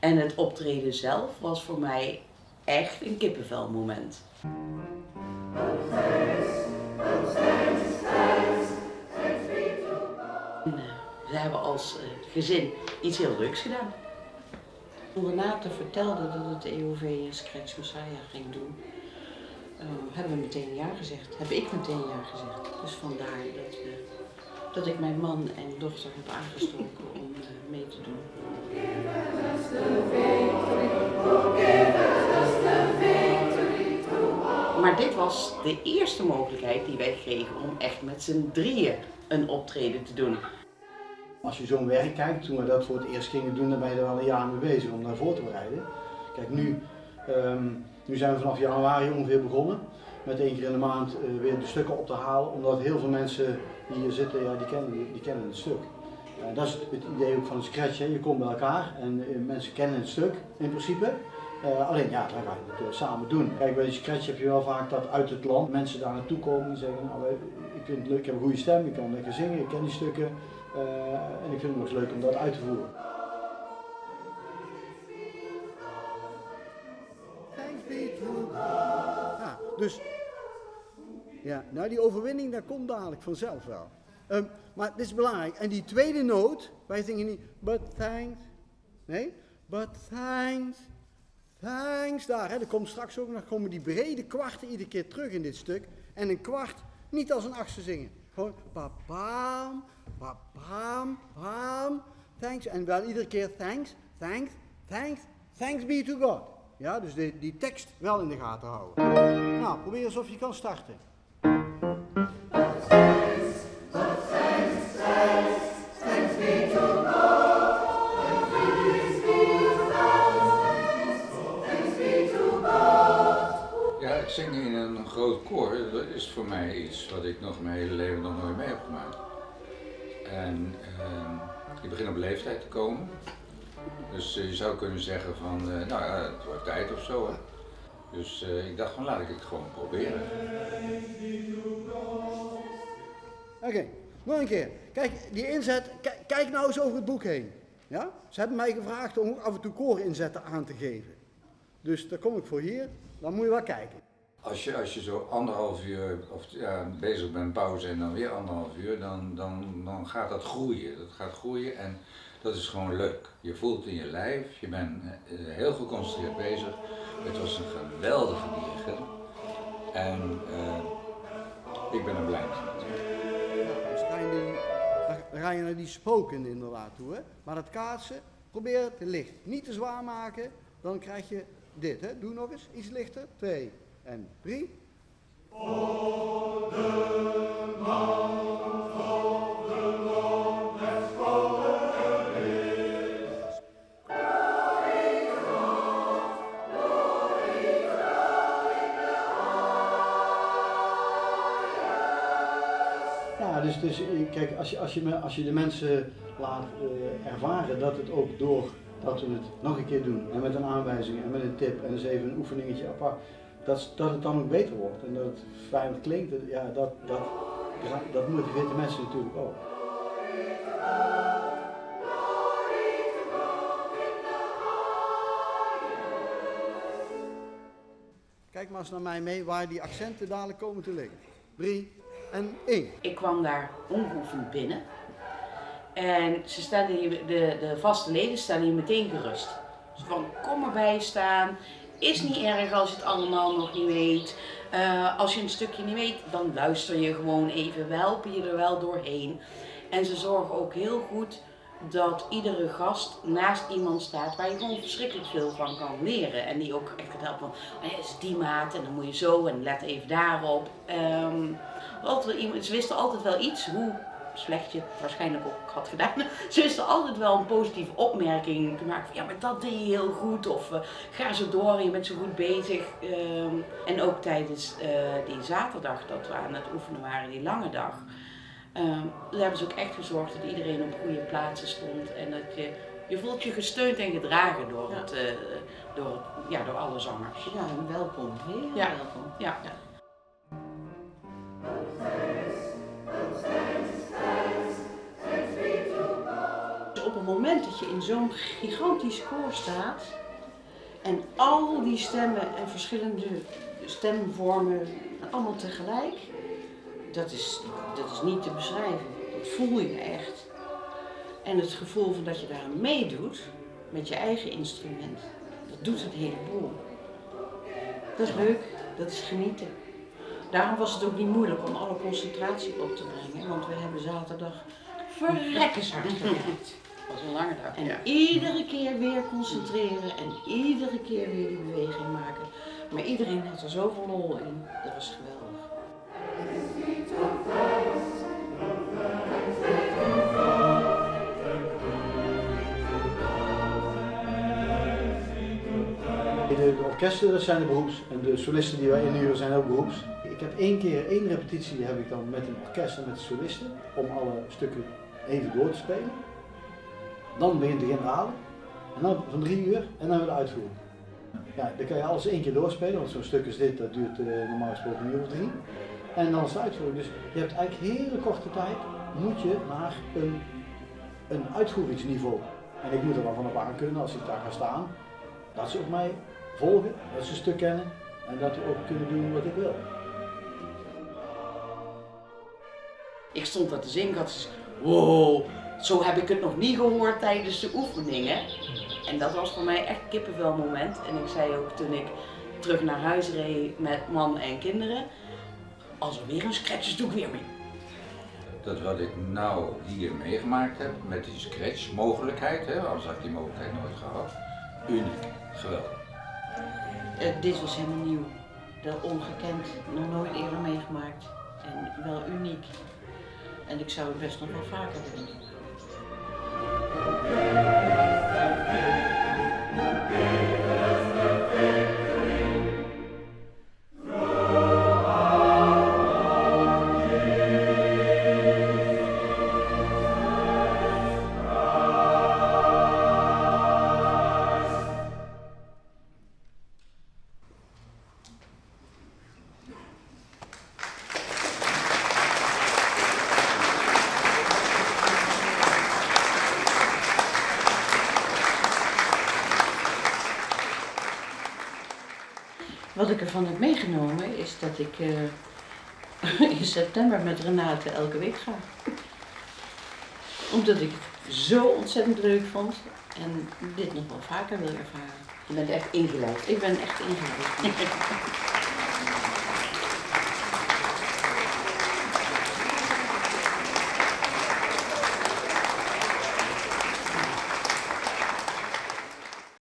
En het optreden zelf was voor mij echt een kippenvelmoment. We hebben als gezin iets heel leuks gedaan. Toen Renate vertelde dat het EOV Scratch Messiah ging doen, hebben we meteen ja gezegd. Heb ik meteen ja gezegd. Dus vandaar dat ik mijn man en dochter heb aangestoken om mee te doen. Maar dit was de eerste mogelijkheid die wij kregen om echt met z'n drieën een optreden te doen. Als je zo'n werk kijkt, toen we dat voor het eerst gingen doen, dan ben je er wel een jaar mee bezig om naar voor te bereiden. Kijk, nu zijn we vanaf januari ongeveer begonnen met 1 keer in de maand weer de stukken op te halen, omdat heel veel mensen die hier zitten, ja, die kennen het stuk. Dat is het idee ook van het Scratch, hè. Je komt bij elkaar en mensen kennen het stuk in principe. Alleen ja, dan ga je het samen doen. Kijk, bij de Scratch heb je wel vaak dat uit het land mensen daar naartoe komen en zeggen, nou, ik vind het leuk, ik heb een goede stem, ik kan lekker zingen, ik ken die stukken en ik vind het nog eens leuk om dat uit te voeren. Thanks be to God. Ja, dus ja, nou die overwinning dat komt dadelijk vanzelf wel. Maar het is belangrijk. En die tweede noot, wij zingen niet, but thanks, nee, but thanks. Thanks, daar, hè. Er komt straks ook nog komen die brede kwarten iedere keer terug in dit stuk. En een kwart niet als een achtste zingen. Gewoon pa-pam, pa-pam, pam, thanks. En wel iedere keer thanks, thanks, thanks, thanks be to God. Ja, dus die tekst wel in de gaten houden. Nou, probeer eens of je kan starten. Ik zing in een groot koor, dat is voor mij iets wat ik nog mijn hele leven nog nooit mee heb gemaakt. En ik begin op leeftijd te komen. Dus je zou kunnen zeggen van, het wordt tijd of zo. Hè. Dus ik dacht van, laat ik het gewoon proberen. Oké, nog een keer. Kijk, die inzet, kijk nou eens over het boek heen. Ja? Ze hebben mij gevraagd om af en toe koorinzetten aan te geven. Dus daar kom ik voor hier, dan moet je wel kijken. Als je zo 1,5 uur bezig bent, pauze en dan weer 1,5 uur, dan gaat dat groeien. Dat gaat groeien en dat is gewoon leuk. Je voelt het in je lijf, je bent heel geconcentreerd bezig. Het was een geweldige dirigent en ik ben er blij mee. Dus dan ga je naar die spoken inderdaad toe. Hè? Maar dat kaatsen, probeer het licht. Niet te zwaar maken, dan krijg je dit. Hè? Doe nog eens, iets lichter. 2 en 3. Ja, dus kijk, als je de mensen laat ervaren dat het ook door dat we het nog een keer doen en met een aanwijzing en met een tip en eens even een oefeningetje apart, dat het dan ook beter wordt en dat het fijn klinkt, ja, dat motiveert de mensen natuurlijk ook. Kijk maar eens naar mij mee waar die accenten dadelijk komen te liggen. 3 en 1. Ik kwam daar ongeoefend binnen. En de vaste leden stellen je meteen gerust. Dus van, kom erbij staan. Is niet erg als je het allemaal nog niet weet. Als je een stukje niet weet, dan luister je gewoon even. We helpen je er wel doorheen. En ze zorgen ook heel goed dat iedere gast naast iemand staat waar je gewoon verschrikkelijk veel van kan leren. En die ook echt gaat helpen van, is die maat en dan moet je zo en let even daarop. Ze wisten altijd wel iets, hoe slecht je het waarschijnlijk ook had gedaan. Ze wisten altijd wel een positieve opmerking te maken van, ja, maar dat deed je heel goed, of ga zo door, je bent zo goed bezig. En ook tijdens die zaterdag dat we aan het oefenen waren, die lange dag, daar hebben ze ook echt gezorgd dat iedereen op goede plaatsen stond en dat je voelt je gesteund en gedragen door alle zangers. Ja, welkom. Heel welkom. Ja. Op het het moment dat je in zo'n gigantisch koor staat en al die stemmen en verschillende stemvormen allemaal tegelijk, dat is niet te beschrijven. Dat voel je echt. En het gevoel van dat je daar meedoet met je eigen instrument, dat doet een heleboel. Dat is leuk, dat is genieten. Daarom was het ook niet moeilijk om alle concentratie op te brengen, want we hebben zaterdag verrekkers hard gewerkt. Dat was een lange dag. En iedere keer weer concentreren en iedere keer weer die beweging maken. Maar iedereen had er zoveel lol in, dat was geweldig. De orkesten, dat zijn de beroeps. En de solisten die wij inhuren zijn ook beroeps. Ik heb één repetitie heb ik dan met een orkest en met de solisten. Om alle stukken even door te spelen. Dan begint de generale. En dan van 3 uur en dan weer de uitvoering. Ja, dan kan je alles 1 keer doorspelen, want zo'n stuk als dit, dat duurt normaal gesproken een uur of 3. En dan is de uitvoering. Dus je hebt eigenlijk hele korte tijd, moet je naar een uitvoeringsniveau. En ik moet er wel van op aan kunnen als ik daar ga staan. Dat ze ook mij volgen, dat ze een stuk kennen en dat we ook kunnen doen wat ik wil. Ik stond daar te zingen, ik had zoiets, wow, zo heb ik het nog niet gehoord tijdens de oefeningen. En dat was voor mij echt een kippenvelmoment. En ik zei ook toen ik terug naar huis reed met man en kinderen, als er weer een scratch is, doe ik weer mee. Dat wat ik nou hier meegemaakt heb met die scratch mogelijkheid, anders had ik die mogelijkheid nooit gehad, uniek, geweldig. Dit was helemaal nieuw, dat ongekend, nog nooit eerder meegemaakt en wel uniek. En ik zou het best nog wel vaker willen doen. Wat ik ervan heb meegenomen is dat ik in september met Renate elke week ga. Omdat ik het zo ontzettend leuk vond en dit nog wel vaker wil ervaren. Je bent echt ingeleid. Ik ben echt ingeleid.